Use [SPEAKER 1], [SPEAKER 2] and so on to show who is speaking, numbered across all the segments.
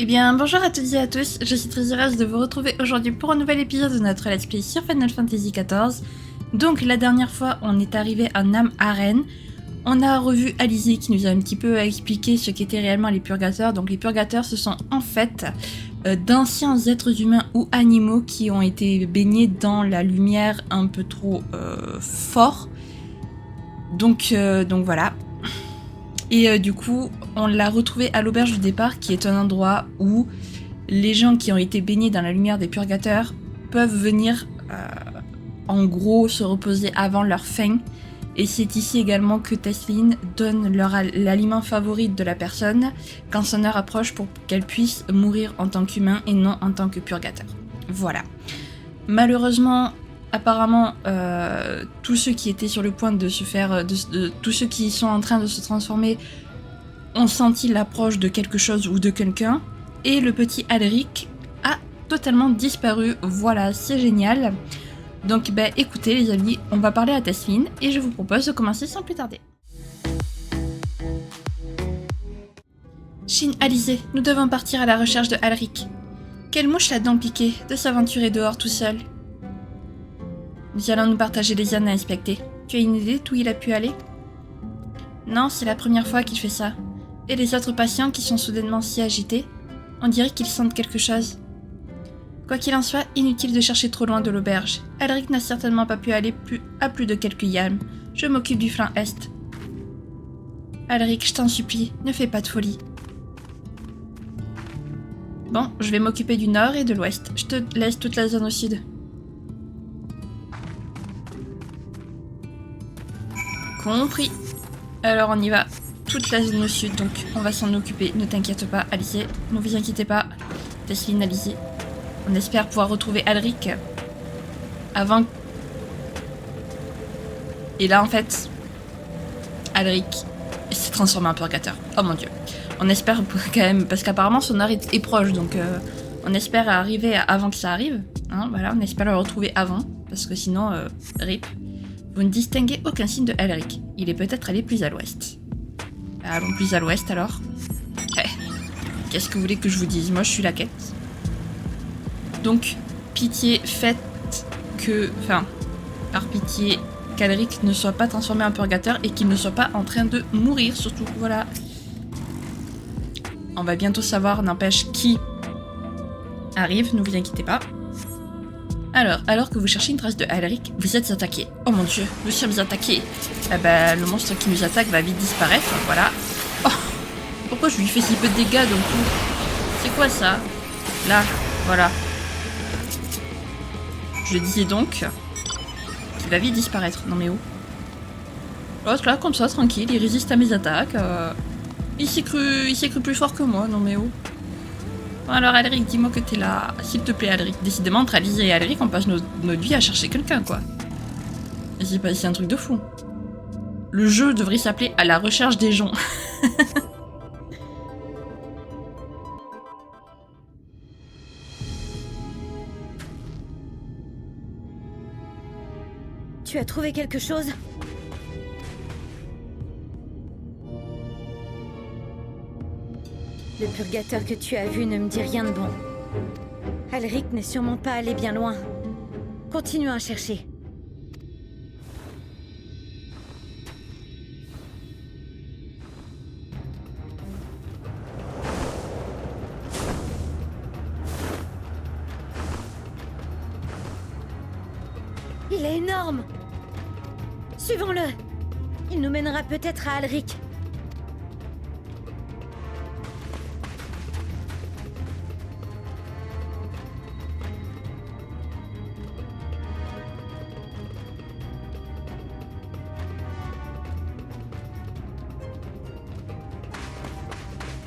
[SPEAKER 1] Eh bien, bonjour à toutes et à tous, je suis très heureuse de vous retrouver aujourd'hui pour un nouvel épisode de notre Let's Play sur Final Fantasy XIV. Donc, la dernière fois, on est arrivé à Nam-Aren. On a revu Alizé qui nous a un petit peu expliqué ce qu'étaient réellement les purgateurs. Donc, les purgateurs, ce sont en fait d'anciens êtres humains ou animaux qui ont été baignés dans la lumière un peu trop fort. Donc voilà. Et du coup, on l'a retrouvé à l'auberge du départ, qui est un endroit où les gens qui ont été baignés dans la lumière des purgateurs peuvent venir, en gros, se reposer avant leur fin. Et c'est ici également que Tesline donne l'aliment favori de la personne quand son heure approche pour qu'elle puisse mourir en tant qu'humain et non en tant que purgateur. Voilà. Malheureusement, apparemment, tous ceux qui étaient sur le point de se faire... tous ceux qui sont en train de se transformer ont senti l'approche de quelque chose ou de quelqu'un. Et le petit Alric a totalement disparu. Voilà, c'est génial. Donc, écoutez les amis, on va parler à Tesline et je vous propose de commencer sans plus tarder. Shin, Alizé, nous devons partir à la recherche de Alric. Quelle mouche l'a donc piqué de s'aventurer dehors tout seul? Nous allons nous partager les zones à inspecter. Tu as une idée d'où il a pu aller? Non, c'est la première fois qu'il fait ça. Et les autres patients qui sont soudainement si agités, on dirait qu'ils sentent quelque chose. Quoi qu'il en soit, inutile de chercher trop loin de l'auberge. Alric n'a certainement pas pu aller à plus de quelques yalms. Je m'occupe du flanc est. Alric, je t'en supplie, ne fais pas de folie. Bon, je vais m'occuper du nord et de l'ouest. Je te laisse toute la zone au sud. Compris. Alors on y va. Toute la zone au sud, donc on va s'en occuper. Ne t'inquiète pas, Alizé. Ne vous inquiétez pas. Tesline, Alizé. On espère pouvoir retrouver Alric avant... Et là, en fait, Alric s'est transformé en purgateur. Oh mon dieu. On espère quand même, parce qu'apparemment son heure est proche, donc on espère arriver avant que ça arrive. Hein, voilà, on espère le retrouver avant, parce que sinon, RIP. Vous ne distinguez aucun signe de Alric. Il est peut-être allé plus à l'ouest. Allons plus à l'ouest alors. Qu'est-ce que vous voulez que je vous dise? Moi, je suis la quête. Donc, pitié, faites que... Enfin, par pitié, qu'Alric ne soit pas transformé en purgateur et qu'il ne soit pas en train de mourir, surtout. Voilà. On va bientôt savoir, n'empêche, qui arrive, ne vous inquiétez pas. Alors que vous cherchez une trace de Alric, vous êtes attaqué. Oh mon dieu, nous sommes attaqués. Le monstre qui nous attaque va vite disparaître, voilà. Oh, pourquoi je lui fais si peu de dégâts d'un coup? C'est quoi ça? Là, voilà. Je disais donc qu'il va vite disparaître. Non mais où? Oh, là, comme ça, tranquille, il résiste à mes attaques. Il s'est cru plus fort que moi, non mais où? Bon alors Alric, dis-moi que t'es là. S'il te plaît Alric. Décidément, entre Alizé et Alric, on passe notre vie à chercher quelqu'un, quoi. Et c'est un truc de fou. Le jeu devrait s'appeler À la recherche des gens.
[SPEAKER 2] Tu as trouvé quelque chose? Le purgateur que tu as vu ne me dit rien de bon. Alric n'est sûrement pas allé bien loin. Continuons à chercher. Il est énorme! Suivons-le! Il nous mènera peut-être à Alric.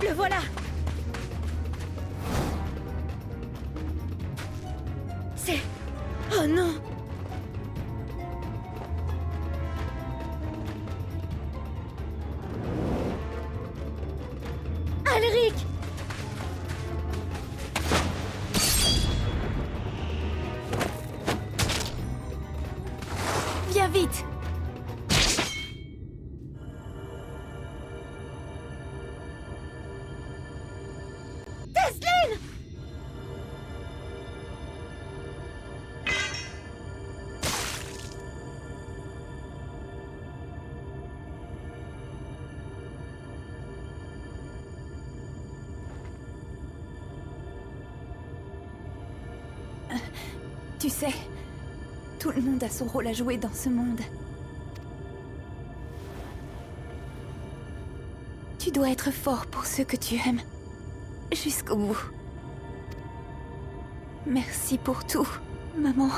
[SPEAKER 2] Le voilà! C'est... Oh non! Alric! Viens vite!
[SPEAKER 3] Tu sais, tout le monde a son rôle à jouer dans ce monde. Tu dois être fort pour ceux que tu aimes. Jusqu'au bout. Merci pour tout, maman.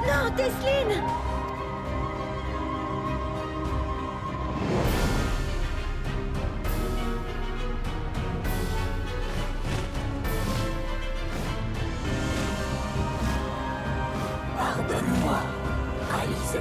[SPEAKER 3] Non, Tesline!
[SPEAKER 4] Pardonne-moi, Alizé.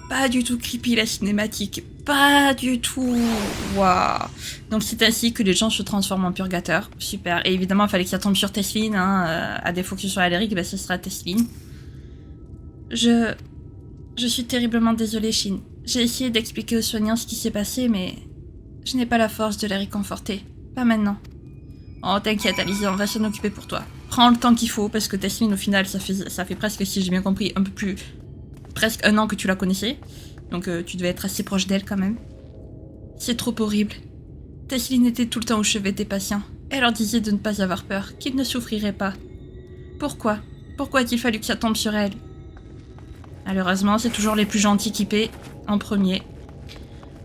[SPEAKER 1] Pas du tout creepy la cinématique, pas du tout. Waouh. Donc c'est ainsi que les gens se transforment en purgateur. Super. Et évidemment, il fallait que ça tombe sur Tesline. Hein. À défaut que ce soit Alric, bah, ce sera Tesline. Je suis terriblement désolée, Shin. J'ai essayé d'expliquer aux soignants ce qui s'est passé, mais je n'ai pas la force de les réconforter. Pas maintenant. Oh, t'inquiète, Alizé, on va s'en occuper pour toi. Prends le temps qu'il faut, parce que Tesline, au final, ça fait presque, si j'ai bien compris, un peu plus... presque 1 an que tu la connaissais. Donc tu devais être assez proche d'elle quand même. C'est trop horrible. Tesline était tout le temps au chevet des patients. Elle leur disait de ne pas avoir peur, qu'ils ne souffriraient pas. Pourquoi a-t-il fallu que ça tombe sur elle? Malheureusement, c'est toujours les plus gentils qui paient en premier.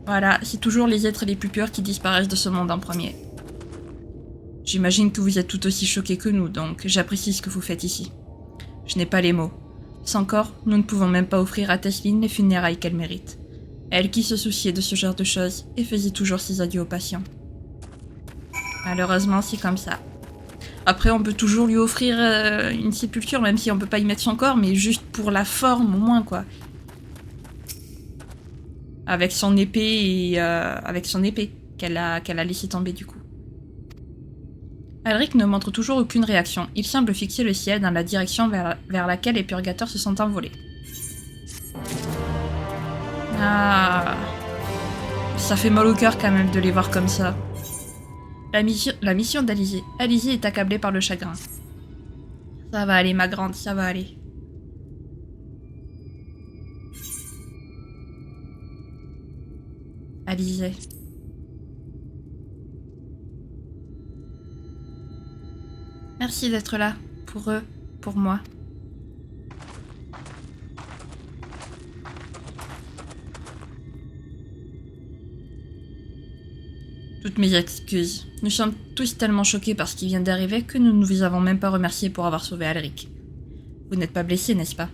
[SPEAKER 1] Voilà, c'est toujours les êtres les plus purs qui disparaissent de ce monde en premier. J'imagine que vous êtes tout aussi choqués que nous, donc j'apprécie ce que vous faites ici. Je n'ai pas les mots. Sans corps, nous ne pouvons même pas offrir à Tesline les funérailles qu'elle mérite. Elle qui se souciait de ce genre de choses et faisait toujours ses adieux aux patients. Malheureusement, c'est comme ça. Après, on peut toujours lui offrir une sépulture, même si on peut pas y mettre son corps, mais juste pour la forme, au moins, quoi. Avec son épée et... avec son épée, qu'elle a laissé tomber, du coup. Alric ne montre toujours aucune réaction. Il semble fixer le ciel dans la direction vers laquelle les purgateurs se sont envolés. Ah... Ça fait mal au cœur quand même de les voir comme ça. La mission d'Alizé. Alizé est accablée par le chagrin. Ça va aller, ma grande, ça va aller. Alizé. Merci d'être là, pour eux, pour moi. Toutes mes excuses. Nous sommes tous tellement choqués par ce qui vient d'arriver que nous ne vous avons même pas remercié pour avoir sauvé Alric. Vous n'êtes pas blessé, n'est-ce pas?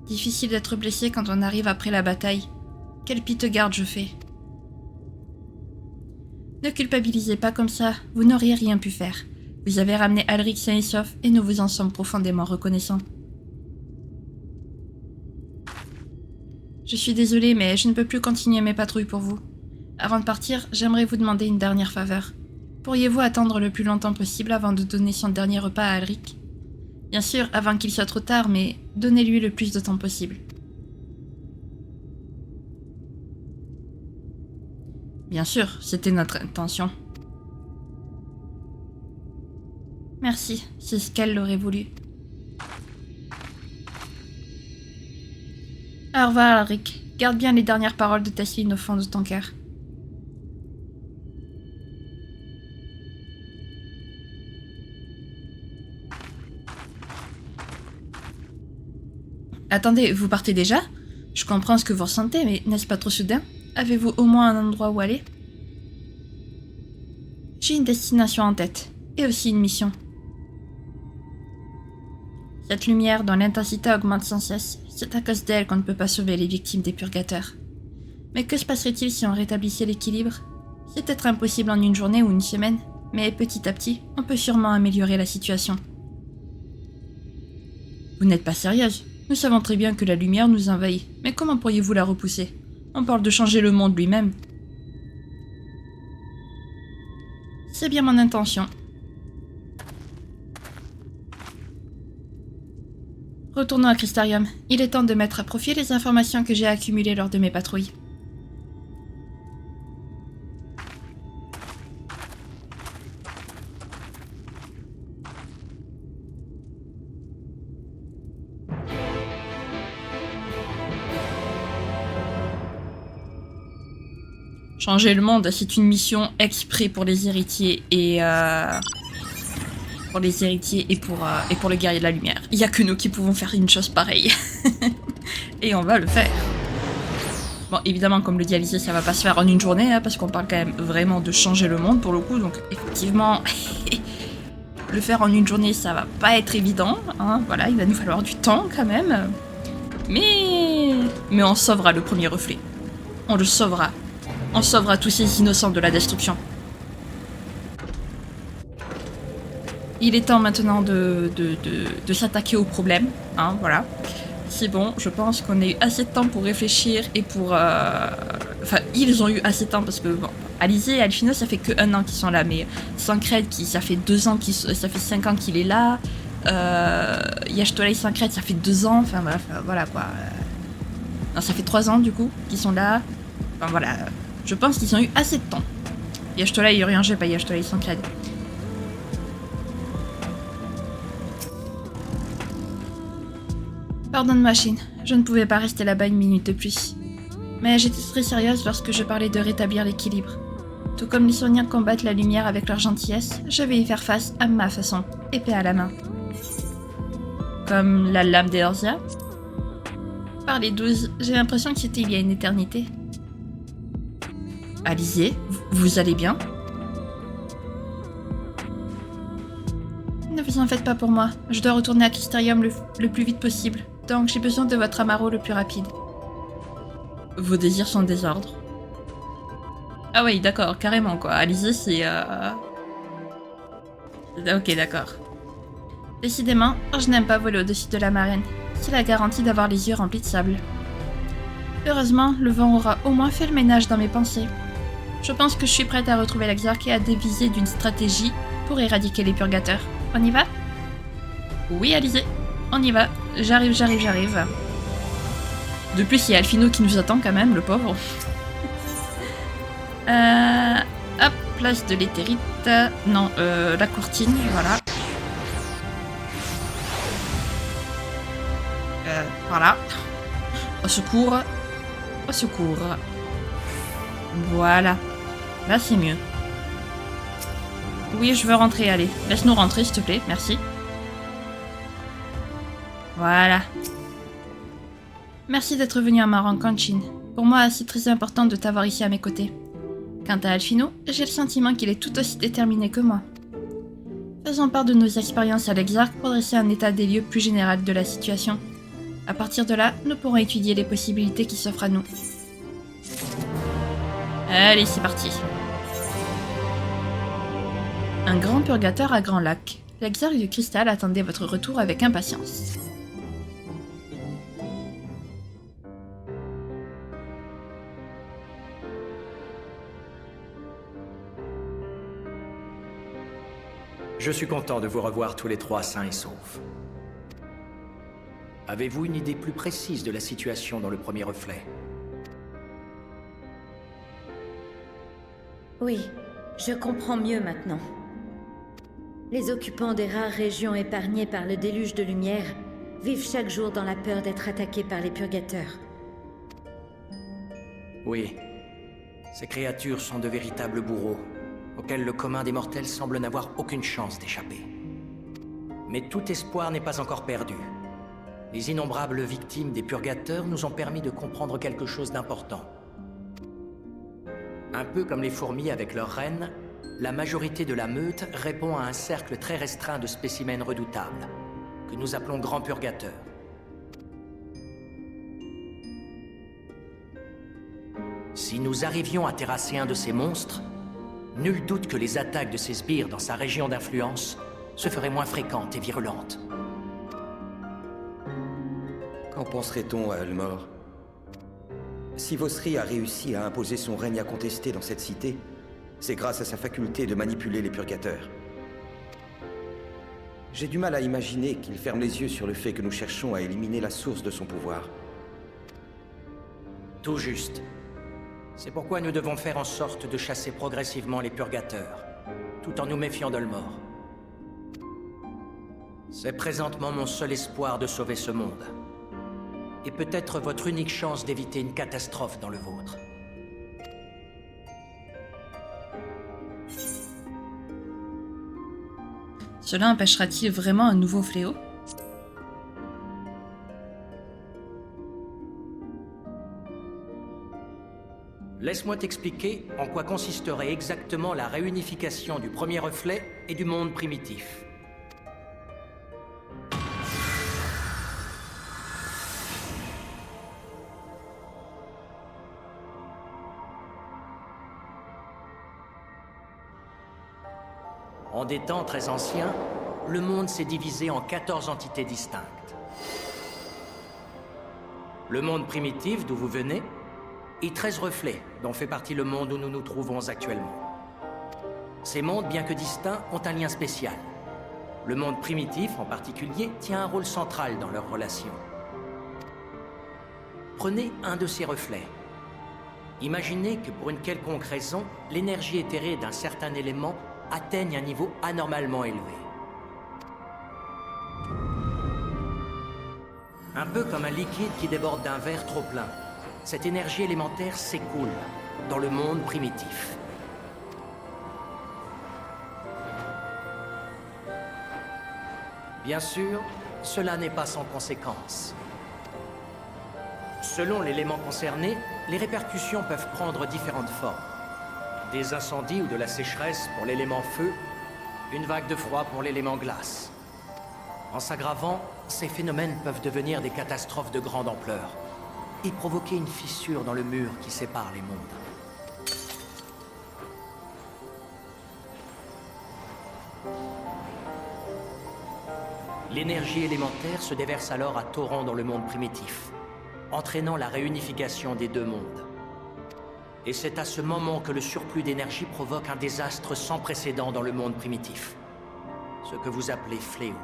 [SPEAKER 1] Difficile d'être blessé quand on arrive après la bataille. Quelle pite garde je fais. Ne culpabilisez pas comme ça, vous n'auriez rien pu faire. Vous avez ramené Alric sain et sauf et nous vous en sommes profondément reconnaissants. Je suis désolée, mais je ne peux plus continuer mes patrouilles pour vous. Avant de partir, j'aimerais vous demander une dernière faveur. Pourriez-vous attendre le plus longtemps possible avant de donner son dernier repas à Alric? Bien sûr, avant qu'il soit trop tard, mais donnez-lui le plus de temps possible. Bien sûr, c'était notre intention. Merci, c'est ce qu'elle aurait voulu. Au revoir, Alric. Garde bien les dernières paroles de Tesline au fond de ton cœur. Attendez, vous partez déjà? Je comprends ce que vous ressentez, mais n'est-ce pas trop soudain? Avez-vous au moins un endroit où aller? J'ai une destination en tête, et aussi une mission. Cette lumière dont l'intensité augmente sans cesse, c'est à cause d'elle qu'on ne peut pas sauver les victimes des purgateurs. Mais que se passerait-il si on rétablissait l'équilibre? C'est peut-être impossible en une journée ou une semaine, mais petit à petit, on peut sûrement améliorer la situation. Vous n'êtes pas sérieuse? Nous savons très bien que la lumière nous envahit, mais comment pourriez-vous la repousser? On parle de changer le monde lui-même. C'est bien mon intention. Retournons à Crystarium. Il est temps de mettre à profit les informations que j'ai accumulées lors de mes patrouilles. Changer le monde, c'est une mission exprès pour les héritiers et pour le guerrier de la lumière. Il n'y a que nous qui pouvons faire une chose pareille. Et on va le faire. Bon, évidemment, comme le dit Alizé, ça va pas se faire en une journée, hein, parce qu'on parle quand même vraiment de changer le monde pour le coup, donc effectivement, le faire en une journée, ça va pas être évident, hein, voilà, il va nous falloir du temps quand même. Mais on sauvera le premier reflet. On le sauvera. On sauvera tous ces innocents de la destruction. Il est temps maintenant de s'attaquer au problème, hein, voilà. C'est bon, je pense qu'on a eu assez de temps pour réfléchir et pour... Enfin, ils ont eu assez de temps parce que, bon, Alizé et Alphino, ça fait que 1 an qu'ils sont là, mais Sancred, ça fait 2 ans, ça fait 5 ans qu'il est là. Y'Ashtola et Sancred, ça fait 2 ans, enfin voilà quoi. Non, ça fait 3 ans du coup qu'ils sont là. Enfin voilà, je pense qu'ils ont eu assez de temps. Y'Ashtola et Urianger, pas Y'Ashtola et Sancred. Pardonne-moi, Shin, je ne pouvais pas rester là-bas une minute de plus. Mais j'étais très sérieuse lorsque je parlais de rétablir l'équilibre. Tout comme les soignants combattent la lumière avec leur gentillesse, je vais y faire face à ma façon, épée à la main. Comme la lame d'Eorzea. Par les 12, j'ai l'impression que c'était il y a une éternité. Alizé, vous allez bien? Ne vous en faites pas pour moi, je dois retourner à Crystarium le plus vite possible, donc j'ai besoin de votre amaro le plus rapide. Vos désirs sont des ordres. Ah oui, d'accord, carrément quoi, Alizé c'est... Ok, d'accord. Décidément, je n'aime pas voler au-dessus de la marraine, c'est la garantie d'avoir les yeux remplis de sable. Heureusement, le vent aura au moins fait le ménage dans mes pensées. Je pense que je suis prête à retrouver l'Exarque et à déviser d'une stratégie pour éradiquer les purgateurs. On y va? Oui, Alizé, on y va. J'arrive. De plus, il y a Alphino qui nous attend quand même, le pauvre. Hop, place de l'éthérite. Non, la courtine, voilà. Voilà. Au secours. Au secours. Voilà. Là, c'est mieux. Oui, je veux rentrer, allez. Laisse-nous rentrer, s'il te plaît, merci. Voilà. Merci d'être venu à ma rencontre, Shin. Pour moi, c'est très important de t'avoir ici à mes côtés. Quant à Alphino, j'ai le sentiment qu'il est tout aussi déterminé que moi. Faisons part de nos expériences à l'Exarque pour dresser un état des lieux plus général de la situation. À partir de là, nous pourrons étudier les possibilités qui s'offrent à nous. Allez, c'est parti. Un grand purgateur à Grand Lac. L'Exarque du Cristal attendait votre retour avec impatience.
[SPEAKER 5] Je suis content de vous revoir tous les trois sains et saufs. Avez-vous une idée plus précise de la situation dans le premier reflet?
[SPEAKER 2] Oui, je comprends mieux maintenant. Les occupants des rares régions épargnées par le déluge de lumière vivent chaque jour dans la peur d'être attaqués par les purgateurs.
[SPEAKER 5] Oui. Ces créatures sont de véritables bourreaux, auxquels le commun des mortels semble n'avoir aucune chance d'échapper. Mais tout espoir n'est pas encore perdu. Les innombrables victimes des purgateurs nous ont permis de comprendre quelque chose d'important. Un peu comme les fourmis avec leur reine, la majorité de la meute répond à un cercle très restreint de spécimens redoutables, que nous appelons grands purgateurs. Si nous arrivions à terrasser un de ces monstres, nul doute que les attaques de ces sbires dans sa région d'influence se feraient moins fréquentes et virulentes.
[SPEAKER 6] Qu'en penserait-on à Elmore? Si Vosri a réussi à imposer son règne incontesté dans cette cité, c'est grâce à sa faculté de manipuler les purgateurs. J'ai du mal à imaginer qu'il ferme les yeux sur le fait que nous cherchons à éliminer la source de son pouvoir.
[SPEAKER 5] Tout juste. C'est pourquoi nous devons faire en sorte de chasser progressivement les purgateurs, tout en nous méfiant d'Elmore. C'est présentement mon seul espoir de sauver ce monde. Et peut-être votre unique chance d'éviter une catastrophe dans le vôtre.
[SPEAKER 1] Cela empêchera-t-il vraiment un nouveau fléau?
[SPEAKER 5] Laisse-moi t'expliquer en quoi consisterait exactement la réunification du premier reflet et du monde primitif. En des temps très anciens, le monde s'est divisé en 14 entités distinctes. Le monde primitif, d'où vous venez, et 13 reflets, dont fait partie le monde où nous nous trouvons actuellement. Ces mondes, bien que distincts, ont un lien spécial. Le monde primitif, en particulier, tient un rôle central dans leurs relations. Prenez un de ces reflets. Imaginez que pour une quelconque raison, l'énergie éthérée d'un certain élément atteigne un niveau anormalement élevé. Un peu comme un liquide qui déborde d'un verre trop plein. Cette énergie élémentaire s'écoule dans le monde primitif. Bien sûr, cela n'est pas sans conséquence. Selon l'élément concerné, les répercussions peuvent prendre différentes formes. Des incendies ou de la sécheresse pour l'élément feu, une vague de froid pour l'élément glace. En s'aggravant, ces phénomènes peuvent devenir des catastrophes de grande ampleur et provoquer une fissure dans le mur qui sépare les mondes. L'énergie élémentaire se déverse alors à torrent dans le monde primitif, entraînant la réunification des deux mondes. Et c'est à ce moment que le surplus d'énergie provoque un désastre sans précédent dans le monde primitif. Ce que vous appelez fléau.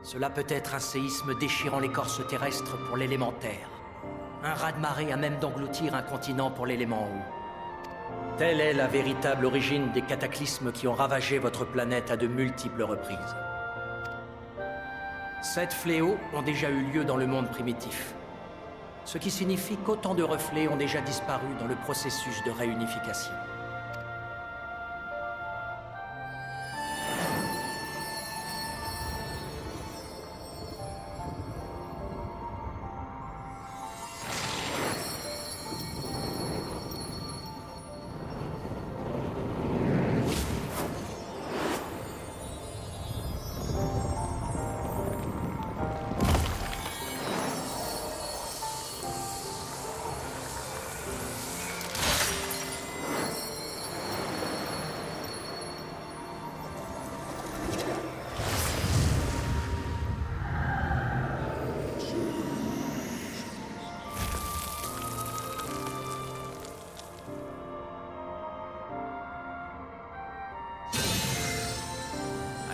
[SPEAKER 5] Cela peut être un séisme déchirant l'écorce terrestre pour l'élémentaire. Un raz-de-marée à même d'engloutir un continent pour l'élément haut. Telle est la véritable origine des cataclysmes qui ont ravagé votre planète à de multiples reprises. 7 fléaux ont déjà eu lieu dans le monde primitif. Ce qui signifie qu'autant de reflets ont déjà disparu dans le processus de réunification.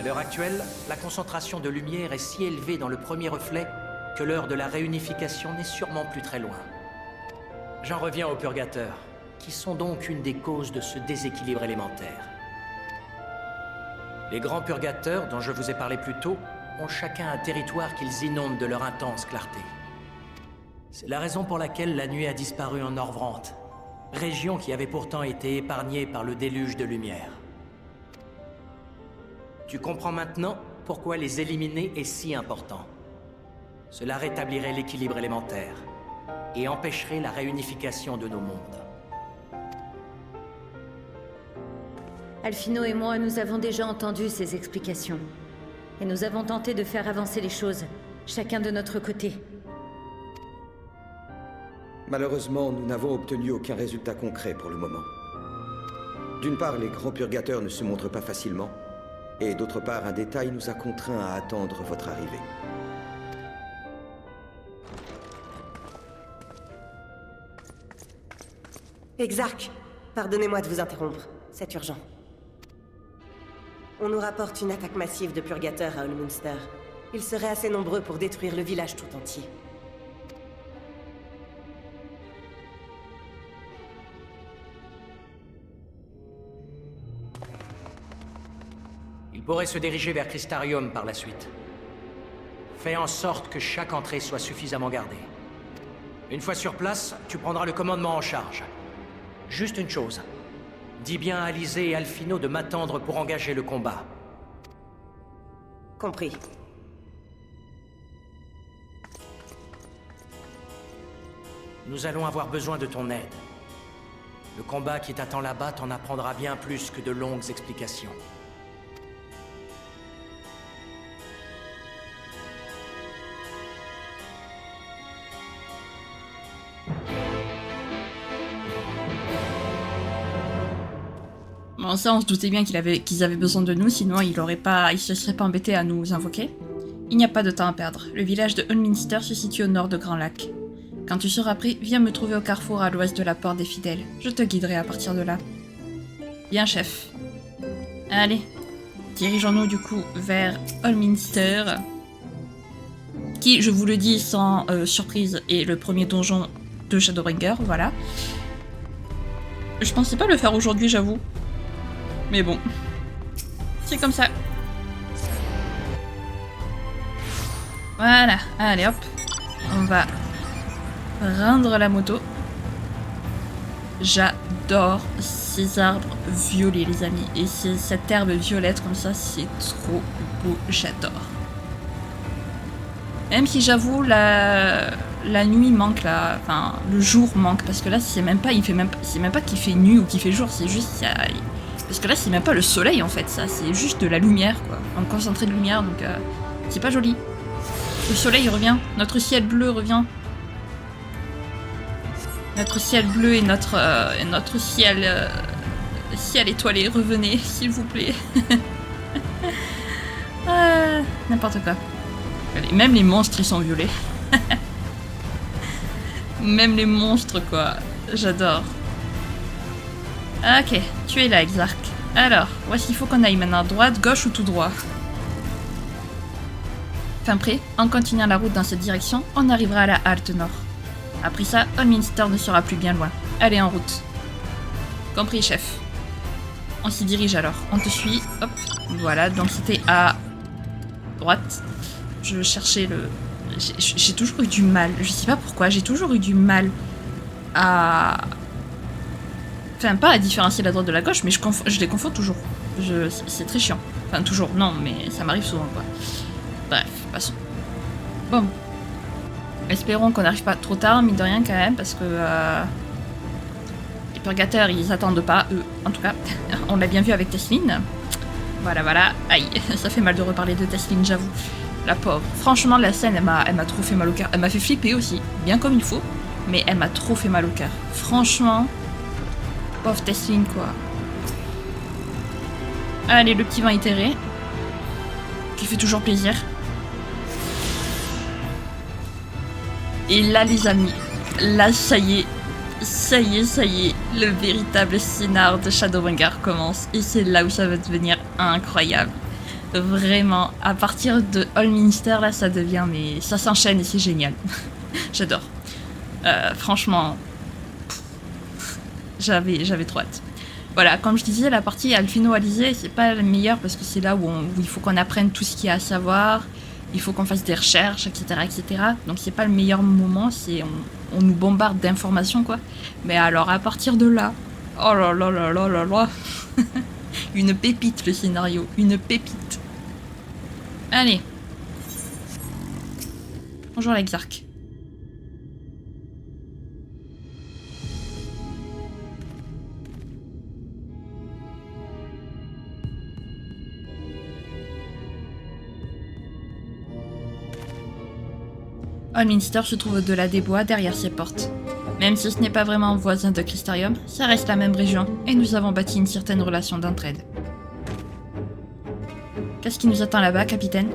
[SPEAKER 5] À l'heure actuelle, la concentration de lumière est si élevée dans le premier reflet que l'heure de la réunification n'est sûrement plus très loin. J'en reviens aux purgateurs, qui sont donc une des causes de ce déséquilibre élémentaire. Les grands purgateurs, dont je vous ai parlé plus tôt, ont chacun un territoire qu'ils inondent de leur intense clarté. C'est la raison pour laquelle la nuit a disparu en Norvrant, région qui avait pourtant été épargnée par le déluge de lumière. Tu comprends maintenant pourquoi les éliminer est si important. Cela rétablirait l'équilibre élémentaire et empêcherait la réunification de nos mondes.
[SPEAKER 2] Alphino et moi, nous avons déjà entendu ces explications. Et nous avons tenté de faire avancer les choses, chacun de notre côté.
[SPEAKER 6] Malheureusement, nous n'avons obtenu aucun résultat concret pour le moment. D'une part, les grands purgateurs ne se montrent pas facilement, et d'autre part, un détail nous a contraints à attendre votre arrivée.
[SPEAKER 7] Exarch, pardonnez-moi de vous interrompre, c'est urgent. On nous rapporte une attaque massive de purgateurs à Allmunster. Ils seraient assez nombreux pour détruire le village tout entier.
[SPEAKER 5] Ils pourraient se diriger vers Crystarium par la suite. Fais en sorte que chaque entrée soit suffisamment gardée. Une fois sur place, tu prendras le commandement en charge. Juste une chose. Dis bien à Alizé et Alphino de m'attendre pour engager le combat.
[SPEAKER 7] Compris.
[SPEAKER 5] Nous allons avoir besoin de ton aide. Le combat qui t'attend là-bas t'en apprendra bien plus que de longues explications.
[SPEAKER 1] Bon, ça, on se doutait bien qu'ils avaient besoin de nous, sinon ils se seraient pas embêtés à nous invoquer. Il n'y a pas de temps à perdre. Le village de Allmunster se situe au nord de Grand Lac. Quand tu seras prêt, viens me trouver au carrefour à l'ouest de la porte des fidèles. Je te guiderai à partir de là. Bien, chef. Allez, dirigeons-nous du coup vers Allmunster, qui, je vous le dis sans surprise, est le premier donjon de Shadowbringer, voilà. Je pensais pas le faire aujourd'hui, j'avoue. Mais bon, c'est comme ça. Voilà, allez hop. On va rendre la moto. J'adore ces arbres violets, les amis. Et cette herbe violette comme ça, c'est trop beau, j'adore. Même si j'avoue, la nuit manque là, enfin le jour manque, parce que là c'est même pas qu'il fait nuit ou qu'il fait jour, c'est juste parce que là c'est même pas le soleil en fait, ça c'est juste de la lumière quoi, un concentré de lumière, donc c'est pas joli. Le soleil revient, notre ciel bleu revient, notre ciel bleu et notre ciel étoilé, revenez s'il vous plaît. N'importe quoi. Allez, même les monstres ils sont violets. Même les monstres quoi, j'adore. Ok, tu es là Exarch. Alors, où est-ce qu'il faut qu'on aille maintenant? Droite, gauche ou tout droit? Fin prêt, en continuant la route dans cette direction, on arrivera à la halte nord. Après ça, Allmunster ne sera plus bien loin. Allez, en route. Compris, chef. On s'y dirige alors, on te suit, hop. Voilà, donc c'était à droite. Je cherchais le... J'ai toujours eu du mal, je sais pas pourquoi, j'ai toujours eu du mal à... Enfin, pas à différencier la droite de la gauche, mais je les confonds toujours. C'est très chiant. Enfin, toujours, non, mais ça m'arrive souvent, quoi. Bref, passons. Bon. Espérons qu'on n'arrive pas trop tard, mine de rien, quand même, parce que... les purgateurs, ils attendent pas, eux, en tout cas. On l'a bien vu avec Tesline. Voilà, voilà. Aïe, ça fait mal de reparler de Tesline, j'avoue. La pauvre. Franchement, la scène, elle m'a trop fait mal au cœur. Elle m'a fait flipper aussi, bien comme il faut, mais elle m'a trop fait mal au cœur. Franchement, pauvre Tesline, quoi. Allez, le petit vin itéré, qui fait toujours plaisir. Et là, les amis, là, ça y est, le véritable scénar de Shadowbringer commence. Et c'est là où ça va devenir incroyable. Vraiment, à partir de Allminster, là, ça devient... mais ça s'enchaîne et c'est génial. J'adore. Franchement, j'avais trop hâte. Voilà, comme je disais, la partie Alphino-Alizé, c'est pas la meilleure parce que c'est là où il faut qu'on apprenne tout ce qu'il y a à savoir, il faut qu'on fasse des recherches, etc., etc. Donc c'est pas le meilleur moment, on nous bombarde d'informations, quoi. Mais alors, à partir de là, oh là là là là là là, une pépite le scénario, une pépite. Allez. Bonjour l'Exarque. Allminster se trouve au-delà des bois, derrière ses portes. Même si ce n'est pas vraiment voisin de Crystarium, ça reste la même région, et nous avons bâti une certaine relation d'entraide. Qu'est-ce qui nous attend là-bas, capitaine?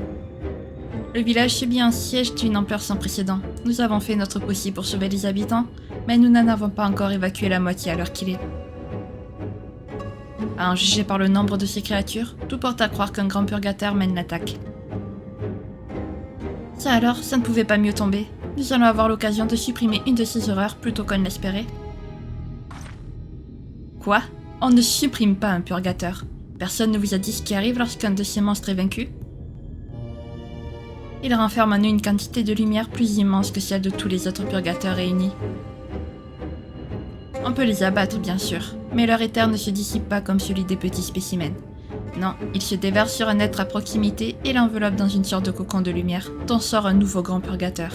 [SPEAKER 1] Le village subit un siège d'une ampleur sans précédent. Nous avons fait notre possible pour sauver les habitants, mais nous n'en avons pas encore évacué la moitié à l'heure qu'il est. À en juger par le nombre de ces créatures, tout porte à croire qu'un grand purgateur mène l'attaque. Ça alors, ça ne pouvait pas mieux tomber. Nous allons avoir l'occasion de supprimer une de ces horreurs plutôt qu'on ne l'espérait. Quoi? On ne supprime pas un purgateur. Personne ne vous a dit ce qui arrive lorsqu'un de ces monstres est vaincu? Il renferme en eux une quantité de lumière plus immense que celle de tous les autres purgateurs réunis. On peut les abattre, bien sûr, mais leur éther ne se dissipe pas comme celui des petits spécimens. Non, il se déverse sur un être à proximité et l'enveloppe dans une sorte de cocon de lumière, dont sort un nouveau grand purgateur.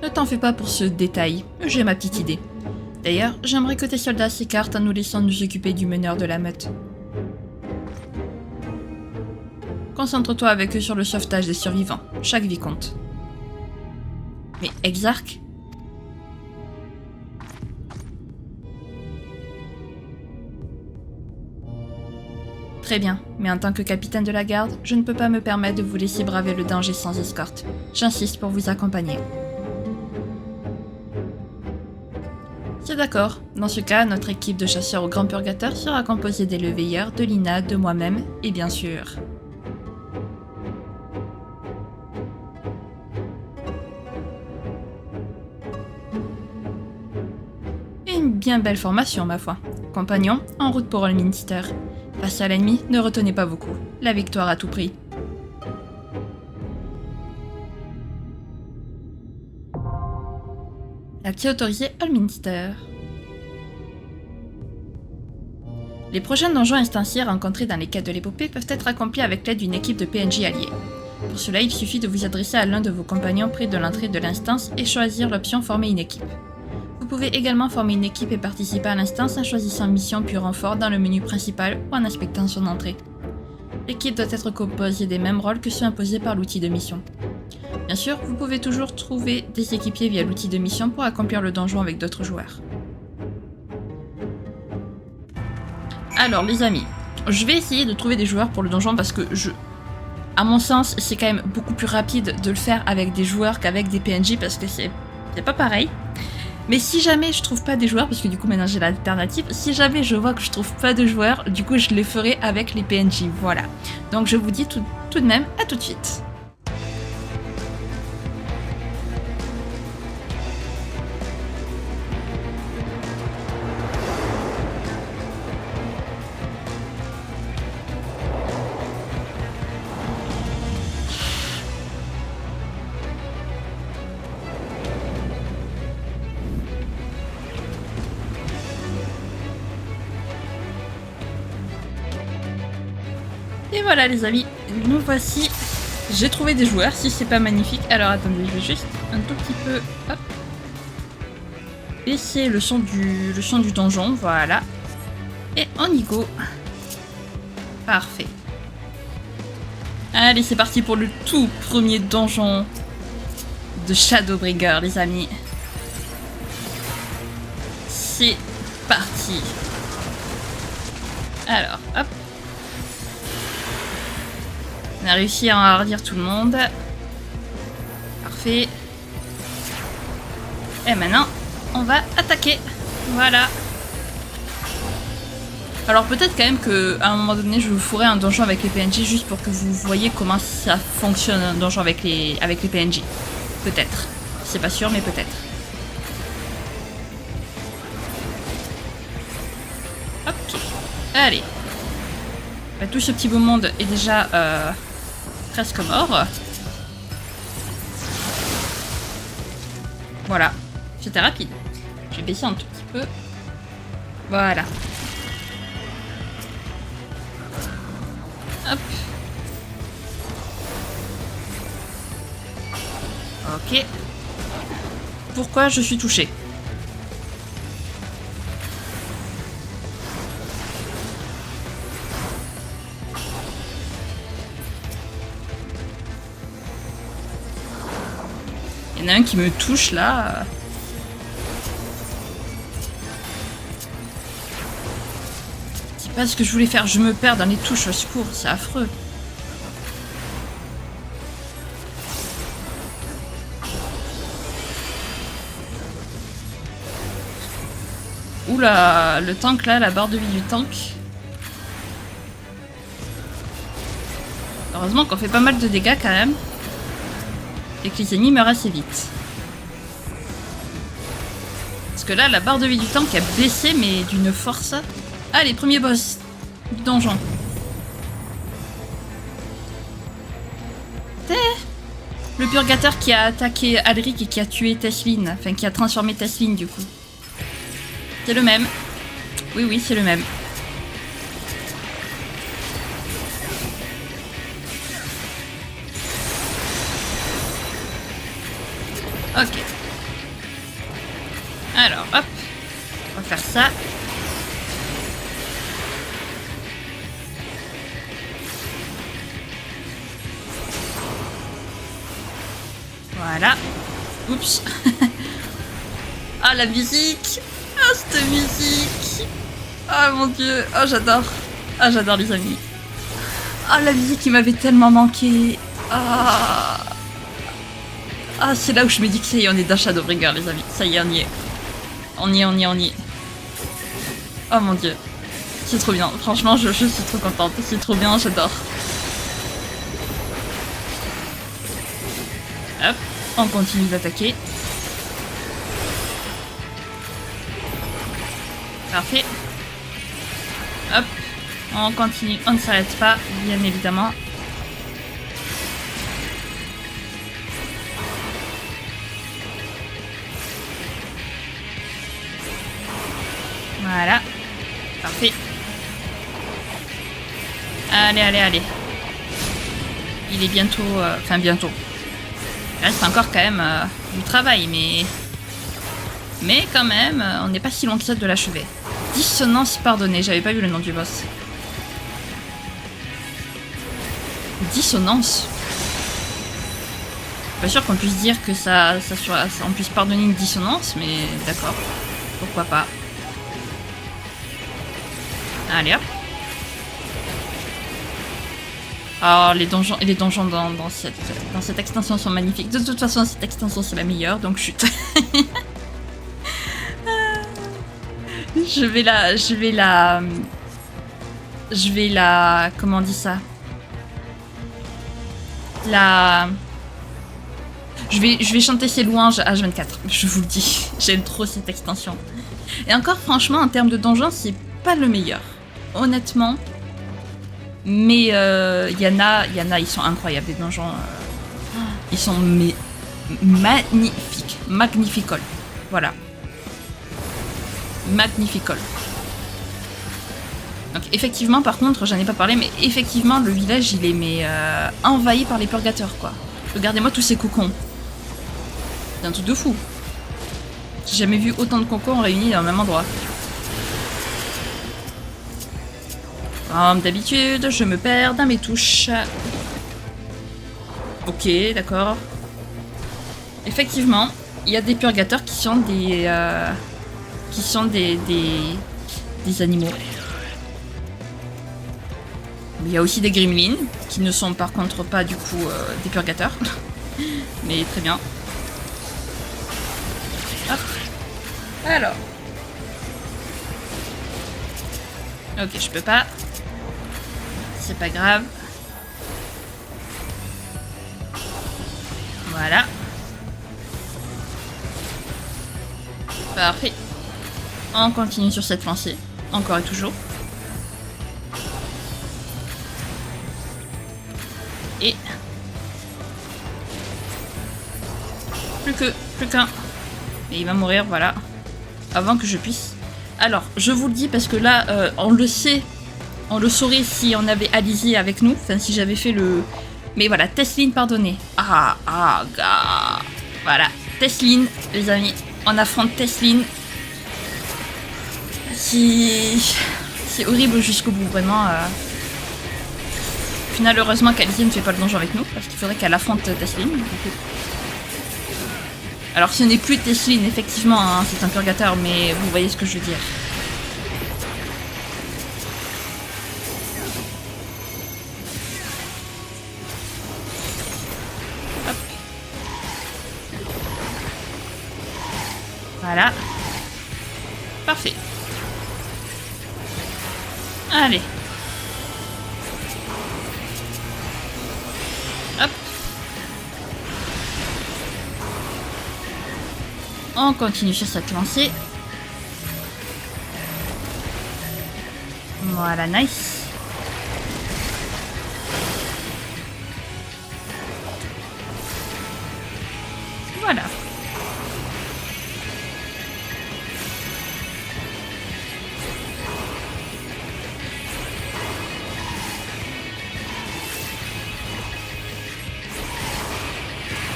[SPEAKER 1] Ne t'en fais pas pour ce détail, j'ai ma petite idée. D'ailleurs, j'aimerais que tes soldats s'écartent en nous laissant nous occuper du meneur de la meute. Concentre-toi avec eux sur le sauvetage des survivants, chaque vie compte. Mais Exarque ? Très bien, mais en tant que capitaine de la garde, je ne peux pas me permettre de vous laisser braver le danger sans escorte. J'insiste pour vous accompagner. C'est d'accord. Dans ce cas, notre équipe de chasseurs au Grand Purgateur sera composée des Leveilleurs, de Lina, de moi-même, et bien sûr... Une bien belle formation, ma foi. Compagnons, en route pour Allminster. Face à l'ennemi, ne retenez pas beaucoup. La victoire à tout prix. Accès autorisé Allminster. Les prochains donjons instanciers rencontrés dans les quêtes de l'épopée peuvent être accomplis avec l'aide d'une équipe de PNJ alliés. Pour cela, il suffit de vous adresser à l'un de vos compagnons près de l'entrée de l'instance et choisir l'option Former une équipe. Vous pouvez également former une équipe et participer à l'instance en choisissant mission puis renfort dans le menu principal ou en inspectant son entrée. L'équipe doit être composée des mêmes rôles que ceux imposés par l'outil de mission. Bien sûr, vous pouvez toujours trouver des équipiers via l'outil de mission pour accomplir le donjon avec d'autres joueurs. Alors les amis, je vais essayer de trouver des joueurs pour le donjon parce que à mon sens, c'est quand même beaucoup plus rapide de le faire avec des joueurs qu'avec des PNJ parce que c'est pas pareil. Mais si jamais je trouve pas des joueurs, parce que du coup maintenant j'ai l'alternative, si jamais je vois que je trouve pas de joueurs, du coup je les ferai avec les PNJ, voilà. Donc je vous dis tout de même à tout de suite. Et voilà les amis, nous voici. J'ai trouvé des joueurs, si c'est pas magnifique. Alors attendez, je vais juste un tout petit peu... Hop. Baisser le son du donjon, voilà. Et on y go. Parfait. Allez, c'est parti pour le tout premier donjon de Shadowbringers, les amis. C'est parti. Alors, hop. On a réussi à enhardir tout le monde. Parfait. Et maintenant, on va attaquer. Voilà. Alors peut-être quand même qu'à un moment donné, je vous ferai un donjon avec les PNJ juste pour que vous voyez comment ça fonctionne un donjon avec les PNJ. Peut-être. C'est pas sûr, mais peut-être. Ok. Allez. Bah, tout ce petit beau monde est déjà presque mort. Voilà. C'était rapide. Je vais baisser un tout petit peu. Voilà. Hop. Ok. Pourquoi je suis touchée? Il y en a un qui me touche là. C'est pas ce que je voulais faire. Je me perds dans les touches au secours. C'est affreux. Oula, le tank là, la barre de vie du tank. Heureusement qu'on fait pas mal de dégâts quand même. Et que les ennemis meurent assez vite. Parce que là, la barre de vie du tank a baissé, mais d'une force. Ah, les premiers boss du donjon. Le purgateur qui a attaqué Alric et qui a tué Tesline. Enfin, qui a transformé Tesline du coup. C'est le même. Oui, oui, c'est le même. Ok. Alors, hop. On va faire ça. Voilà. Oups. Ah, la musique. Ah, cette musique. Ah, mon dieu. Ah, j'adore. Ah, j'adore, les amis. Ah, la musique qui m'avait tellement manqué. Ah. Ah, c'est là où je me dis que ça y est, on est dans Shadowbringers, les amis. Ça y est, on y est. On y est, on y est, on y est. Oh mon dieu. C'est trop bien. Franchement, je suis trop contente. C'est trop bien, j'adore. Hop, on continue d'attaquer. Parfait. Hop, on continue, on ne s'arrête pas, bien évidemment. Voilà. Parfait. Allez, allez, allez. Il est bientôt... Enfin, bientôt. Il reste encore quand même du travail, mais... Mais quand même, on n'est pas si loin que ça de l'achever. Dissonance pardonnée. J'avais pas vu le nom du boss. Dissonance. Pas sûr qu'on puisse dire que on puisse pardonner une dissonance, mais d'accord. Pourquoi pas. Allez hop. Alors les donjons dans cette extension sont magnifiques. De toute façon, cette extension c'est la meilleure, donc chut. Je vais la... Comment on dit ça? Je vais chanter ses louanges à H24, je vous le dis. J'aime trop cette extension. Et encore, franchement, en termes de donjons, c'est pas le meilleur. Honnêtement. Mais y en a, ils sont incroyables, les donjons. Ils sont magnifiques. Magnificol. Voilà. Magnificol. Donc effectivement, par contre, j'en ai pas parlé, mais effectivement, le village, il est envahi par les purgateurs, quoi. Regardez-moi tous ces cocons. C'est un truc de fou. J'ai jamais vu autant de cocons réunis dans le même endroit. Comme d'habitude, je me perds dans mes touches. Ok, d'accord. Effectivement, il y a des purgateurs qui sont des animaux. Mais il y a aussi des gremlins, qui ne sont par contre pas du coup des purgateurs. Mais très bien. Hop. Alors. Ok, je peux pas. C'est pas grave. Voilà. Parfait. On continue sur cette lancée. Encore et toujours. Et... Plus qu'un. Et il va mourir, voilà. Avant que je puisse... Alors, je vous le dis parce que là, on le sait. On le saurait si on avait Alizé avec nous. Enfin, si j'avais fait le... Mais voilà, Tesline pardonnée. Gars. Voilà, Tesline, les amis. On affronte Tesline. C'est horrible jusqu'au bout, vraiment. Au final, heureusement qu'Alizé ne fait pas le donjon avec nous, parce qu'il faudrait qu'elle affronte Tesline. Alors, ce n'est plus Tesline, effectivement, hein, c'est un purgateur, mais vous voyez ce que je veux dire. Hop. Voilà. Parfait. Allez. Hop. On continue sur cette lancée. Voilà, nice. Voilà.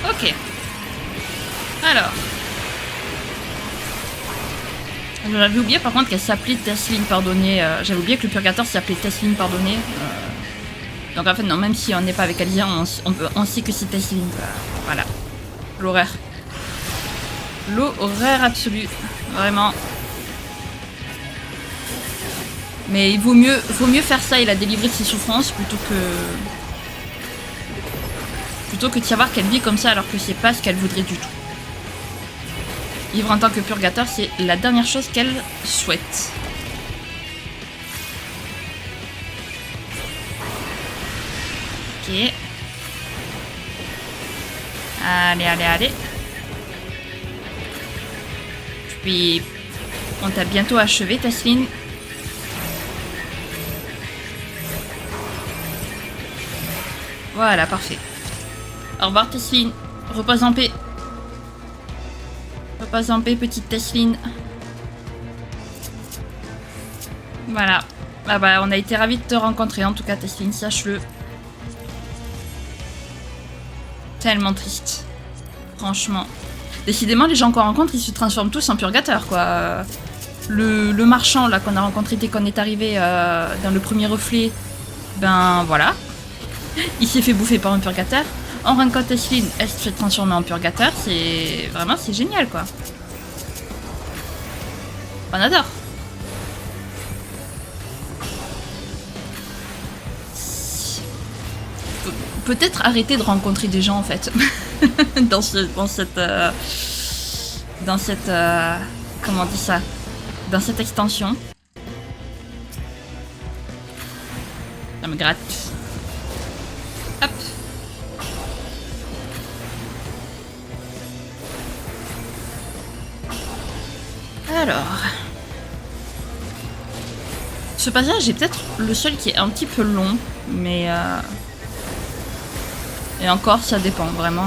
[SPEAKER 1] Ok. Alors. J'avais oublié par contre qu'elle s'appelait Tesline pardonnée. J'avais oublié que le purgateur s'appelait Tesline pardonnée. Donc en fait non, même si on n'est pas avec Alizé, on sait que c'est Tesline. Voilà. L'horreur. L'horreur absolue. Vraiment. Mais il vaut mieux faire ça et la délivrer de ses souffrances plutôt que de savoir qu'elle vit comme ça alors que c'est pas ce qu'elle voudrait du tout. Vivre en tant que purgateur, c'est la dernière chose qu'elle souhaite. Ok. Allez. Puis, on t'a bientôt achevé, Tesline. Voilà, parfait. Au revoir, Tesline. Repose en paix. Repose en paix, petite Tesline. Voilà. Ah bah, on a été ravis de te rencontrer, en tout cas, Tesline, sache-le. Tellement triste. Franchement. Décidément, les gens qu'on rencontre, ils se transforment tous en purgateurs, quoi. Le marchand, là, qu'on a rencontré dès qu'on est arrivé dans le premier reflet, ben voilà. Il s'est fait bouffer par un purgateur. On rencontre Tesline, elle se fait transformer en purgateur. C'est... Vraiment, c'est génial, quoi. On adore. Peut-être arrêter de rencontrer des gens, en fait. dans cette... comment on dit ça? Dans cette extension. Ça me gratte. Hop. Alors... Ce passage est peut-être le seul qui est un petit peu long, mais... Et encore, ça dépend, vraiment.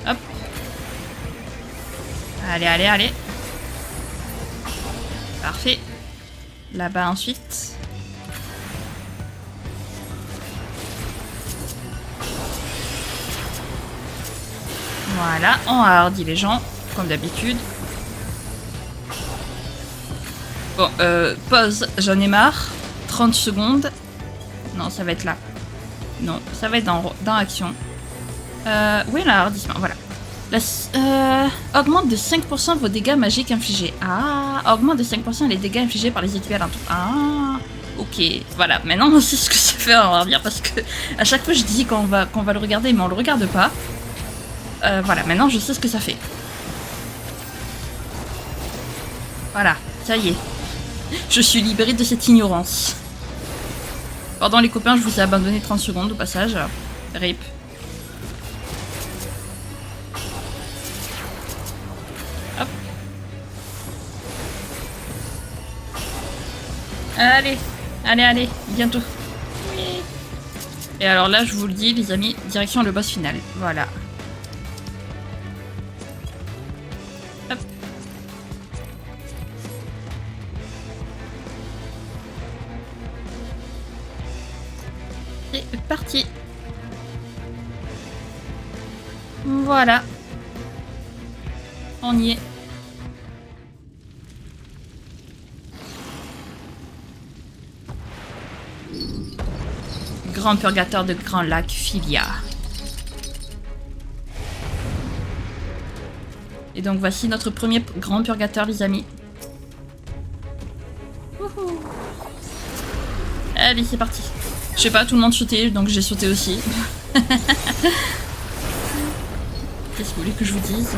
[SPEAKER 1] Hop. Allez. Parfait. Là-bas ensuite. Voilà, on hardit les gens, comme d'habitude. Bon, pause, j'en ai marre. 30 secondes. Non, ça va être là. Non, ça va être dans action. Où est l'hardissement? Voilà. Augmente de 5% vos dégâts magiques infligés. Ah, augmente de 5% les dégâts infligés par les équivalents. Ah, ok. Voilà, maintenant on sait ce que ça fait, on va dire, parce que à chaque fois je dis qu'on va le regarder, mais on le regarde pas. Voilà, maintenant je sais ce que ça fait. Voilà, ça y est. Je suis libérée de cette ignorance. Pardon les copains, je vous ai abandonné 30 secondes au passage. RIP. Hop. Allez, allez, allez, bientôt. Et alors là, je vous le dis, les amis, direction le boss final. Voilà. Hop. C'est parti. Voilà. On y est. Grand purgateur de Grand Lac Philia. Et donc voici notre premier grand purgateur, les amis. Wouhou. Allez, c'est parti. Je sais pas, tout le monde sautait, donc j'ai sauté aussi. Qu'est-ce que vous voulez que je vous dise?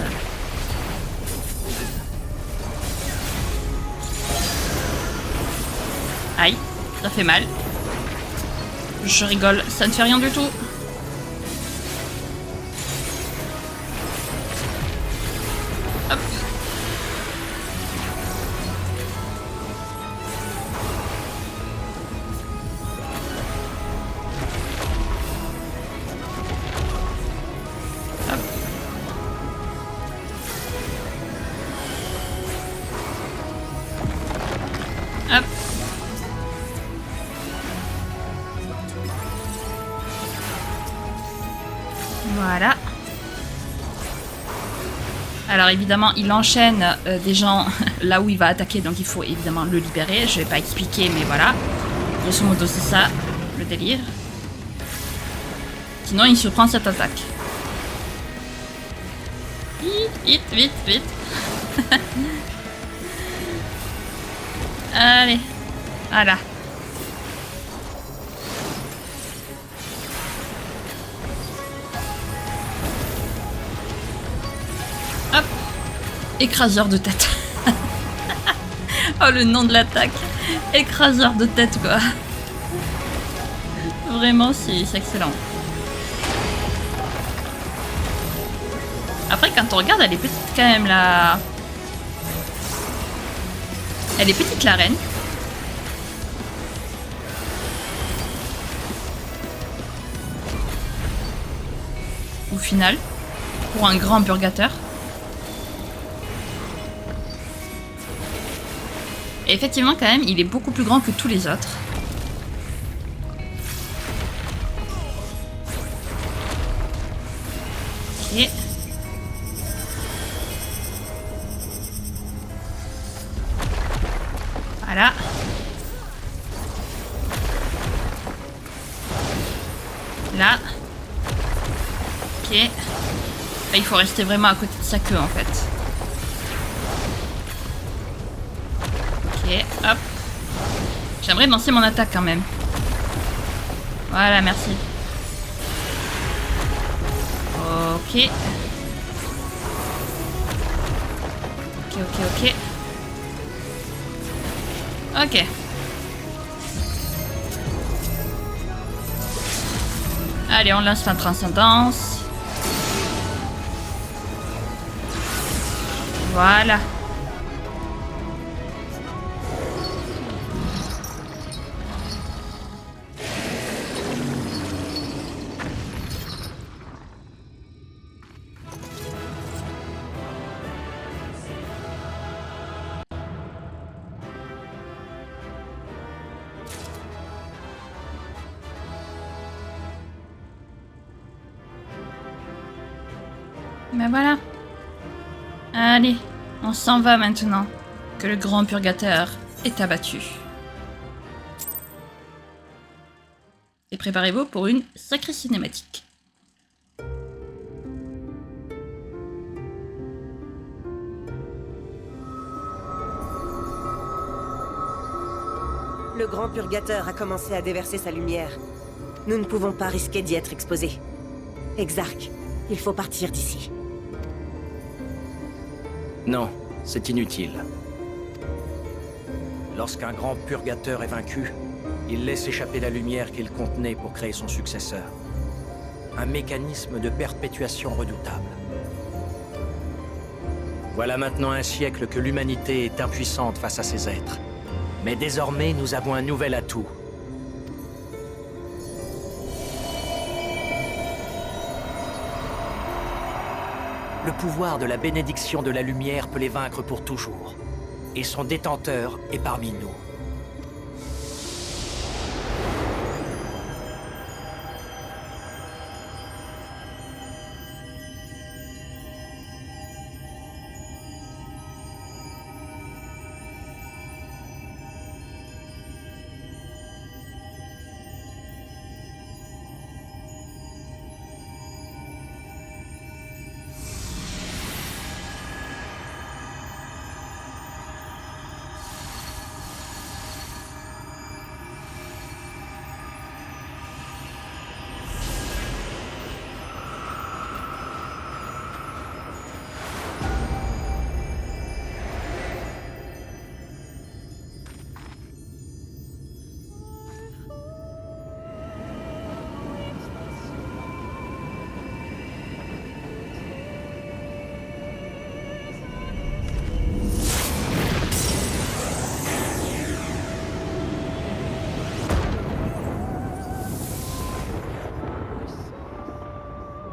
[SPEAKER 1] Aïe, ça fait mal. Je rigole, ça ne fait rien du tout. Hop. Hop. Hop. Voilà. Alors évidemment, il enchaîne des gens là où il va attaquer, donc il faut évidemment le libérer. Je vais pas expliquer, mais voilà. Grosso modo, c'est ça, le délire. Sinon, il se prend cette attaque. Vite, vite, vite, vite. Allez, voilà. Hop. Écraseur de tête. Oh, le nom de l'attaque. Écraseur de tête, quoi. Vraiment, c'est excellent. Après, quand on regarde, elle est petite quand même, là. Elle est petite, la reine. Au final, pour un grand purgateur. Et effectivement, quand même, il est beaucoup plus grand que tous les autres. Ok. Voilà. Là. Ok. Là, il faut rester vraiment à côté de sa queue, en fait. Ok, hop. J'aimerais lancer mon attaque quand même. Voilà, merci. Ok. Ok. Ok. Allez, on lance la transcendance. Voilà. Ben voilà. Allez, on s'en va maintenant que le grand purgateur est abattu. Et préparez-vous pour une sacrée cinématique.
[SPEAKER 7] Le grand purgateur a commencé à déverser sa lumière. Nous ne pouvons pas risquer d'y être exposés. Exarch, il faut partir d'ici.
[SPEAKER 5] Non, c'est inutile. Lorsqu'un grand purgateur est vaincu, il laisse échapper la lumière qu'il contenait pour créer son successeur. Un mécanisme de perpétuation redoutable. Voilà maintenant un siècle que l'humanité est impuissante face à ces êtres. Mais désormais, nous avons un nouvel atout. Le pouvoir de la bénédiction de la lumière peut les vaincre pour toujours. Et son détenteur est parmi nous.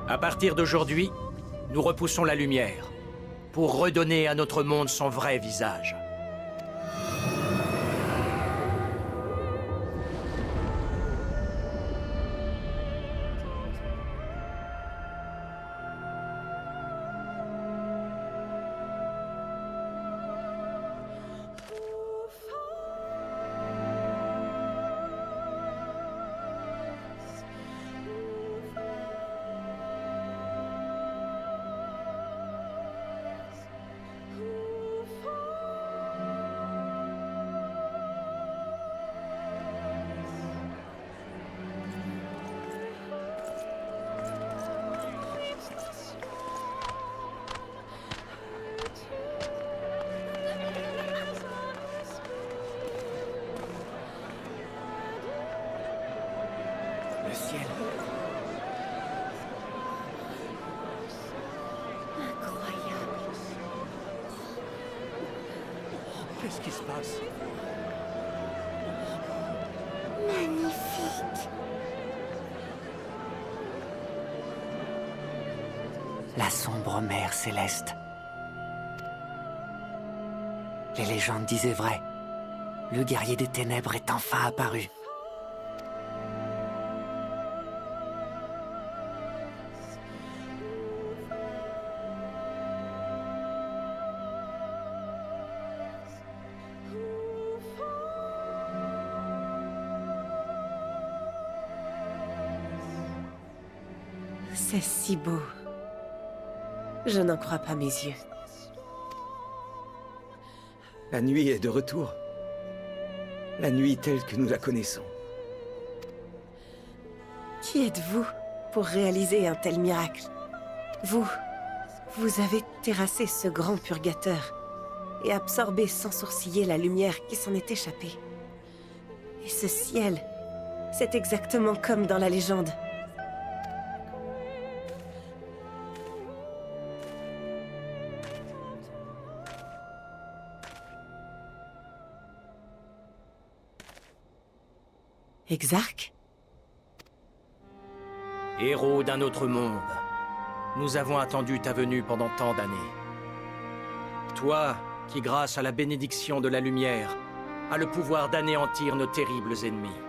[SPEAKER 5] À partir d'aujourd'hui, nous repoussons la lumière pour redonner à notre monde son vrai visage. Le ciel.
[SPEAKER 2] Incroyable.
[SPEAKER 5] Qu'est-ce qui se passe?
[SPEAKER 2] Magnifique.
[SPEAKER 8] La sombre mer céleste. Les légendes disaient vrai. Le guerrier des ténèbres est enfin apparu.
[SPEAKER 7] C'est si beau. Je n'en crois pas mes yeux.
[SPEAKER 6] La nuit est de retour. La nuit telle que nous la connaissons.
[SPEAKER 7] Qui êtes-vous pour réaliser un tel miracle? Vous avez terrassé ce grand purgateur et absorbé sans sourciller la lumière qui s'en est échappée. Et ce ciel, c'est exactement comme dans la légende. Exarch?
[SPEAKER 5] Héros d'un autre monde, nous avons attendu ta venue pendant tant d'années. Toi, qui grâce à la bénédiction de la lumière, as le pouvoir d'anéantir nos terribles ennemis.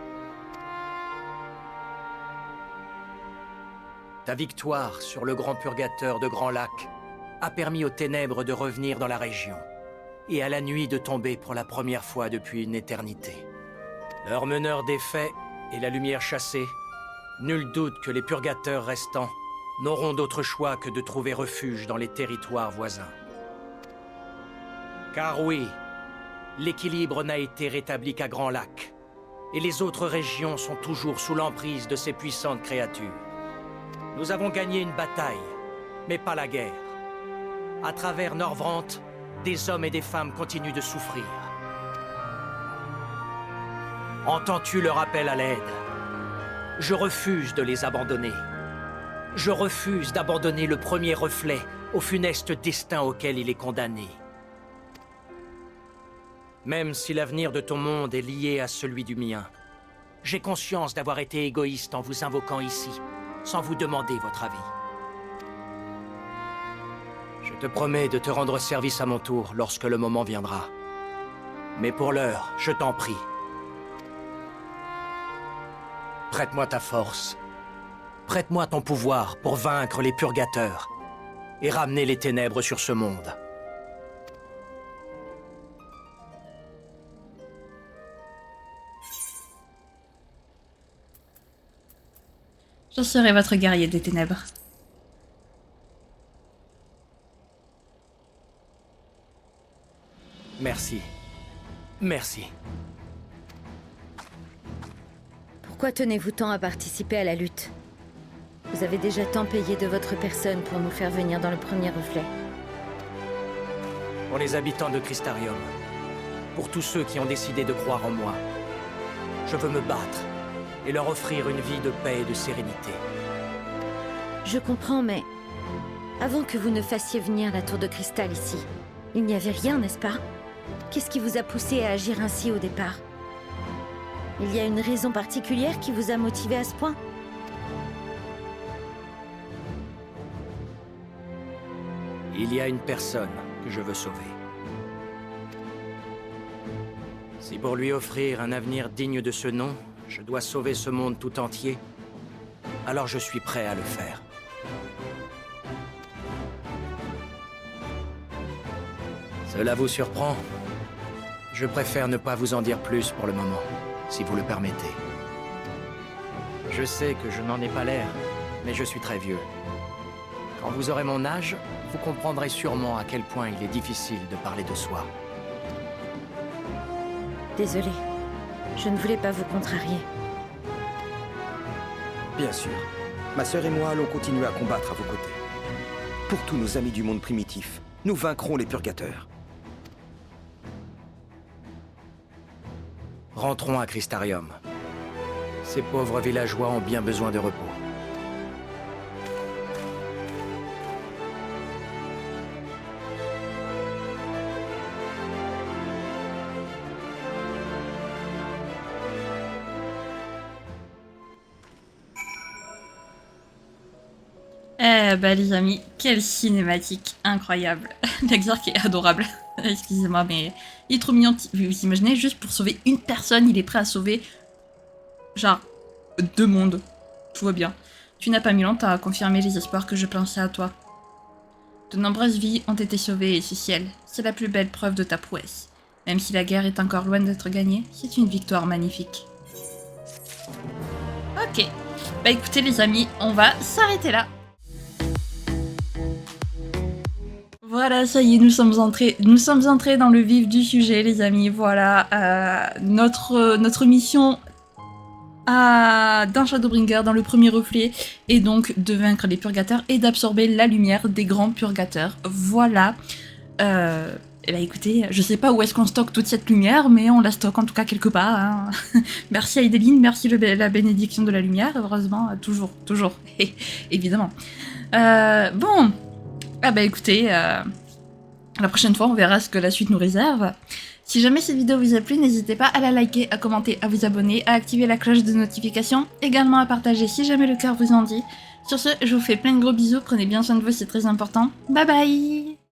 [SPEAKER 5] Ta victoire sur le grand purgateur de Grand Lac a permis aux ténèbres de revenir dans la région, et à la nuit de tomber pour la première fois depuis une éternité. Leur meneur défait et la lumière chassée, nul doute que les purgateurs restants n'auront d'autre choix que de trouver refuge dans les territoires voisins. Car oui, l'équilibre n'a été rétabli qu'à Grand Lac, et les autres régions sont toujours sous l'emprise de ces puissantes créatures. Nous avons gagné une bataille, mais pas la guerre. À travers Norvrant, des hommes et des femmes continuent de souffrir. Entends-tu leur appel à l'aide? Je refuse de les abandonner. Je refuse d'abandonner le premier reflet au funeste destin auquel il est condamné. Même si l'avenir de ton monde est lié à celui du mien, j'ai conscience d'avoir été égoïste en vous invoquant ici, sans vous demander votre avis. Je te promets de te rendre service à mon tour lorsque le moment viendra. Mais pour l'heure, je t'en prie. Prête-moi ta force. Prête-moi ton pouvoir pour vaincre les purgateurs et ramener les ténèbres sur ce monde.
[SPEAKER 1] Je serai votre guerrier des ténèbres.
[SPEAKER 5] Merci. Merci.
[SPEAKER 2] Pourquoi tenez-vous tant à participer à la lutte? Vous avez déjà tant payé de votre personne pour nous faire venir dans le premier reflet.
[SPEAKER 5] Pour les habitants de Crystarium, pour tous ceux qui ont décidé de croire en moi, je veux me battre et leur offrir une vie de paix et de sérénité.
[SPEAKER 2] Je comprends, mais avant que vous ne fassiez venir la tour de cristal ici, il n'y avait rien, n'est-ce pas? Qu'est-ce qui vous a poussé à agir ainsi au départ? Il y a une raison particulière qui vous a motivé à ce point?
[SPEAKER 5] Il y a une personne que je veux sauver. Si pour lui offrir un avenir digne de ce nom, je dois sauver ce monde tout entier, alors je suis prêt à le faire. Cela vous surprend? Je préfère ne pas vous en dire plus pour le moment, si vous le permettez. Je sais que je n'en ai pas l'air, mais je suis très vieux. Quand vous aurez mon âge, vous comprendrez sûrement à quel point il est difficile de parler de soi.
[SPEAKER 2] Désolée, je ne voulais pas vous contrarier.
[SPEAKER 6] Bien sûr. Ma sœur et moi allons continuer à combattre à vos côtés. Pour tous nos amis du monde primitif, nous vaincrons les purgateurs.
[SPEAKER 5] Rentrons à Crystarium. Ces pauvres villageois ont bien besoin de repos.
[SPEAKER 1] Eh bah les amis, quelle cinématique incroyable. L'exarque est adorable. Excusez-moi, mais il est trop mignon. Vous imaginez, juste pour sauver une personne, il est prêt à sauver, genre, 2 mondes. Tout va bien. Tu n'as pas mis longtemps à confirmer les espoirs que je pensais à toi. De nombreuses vies ont été sauvées et ce ciel, c'est la plus belle preuve de ta prouesse. Même si la guerre est encore loin d'être gagnée, c'est une victoire magnifique. Ok. Bah écoutez les amis, on va s'arrêter là. Voilà, ça y est, nous sommes entrés dans le vif du sujet, les amis. Voilà, notre mission dans Shadowbringer, dans le premier reflet, est donc de vaincre les purgateurs et d'absorber la lumière des grands purgateurs. Voilà. Et bah écoutez, je sais pas où est-ce qu'on stocke toute cette lumière, mais on la stocke en tout cas quelque part. Hein. Merci Aideline, merci la bénédiction de la lumière, heureusement, toujours, évidemment. Bon. Ah bah écoutez, la prochaine fois on verra ce que la suite nous réserve. Si jamais cette vidéo vous a plu, n'hésitez pas à la liker, à commenter, à vous abonner, à activer la cloche de notification, également à partager si jamais le cœur vous en dit. Sur ce, je vous fais plein de gros bisous, prenez bien soin de vous, c'est très important. Bye bye!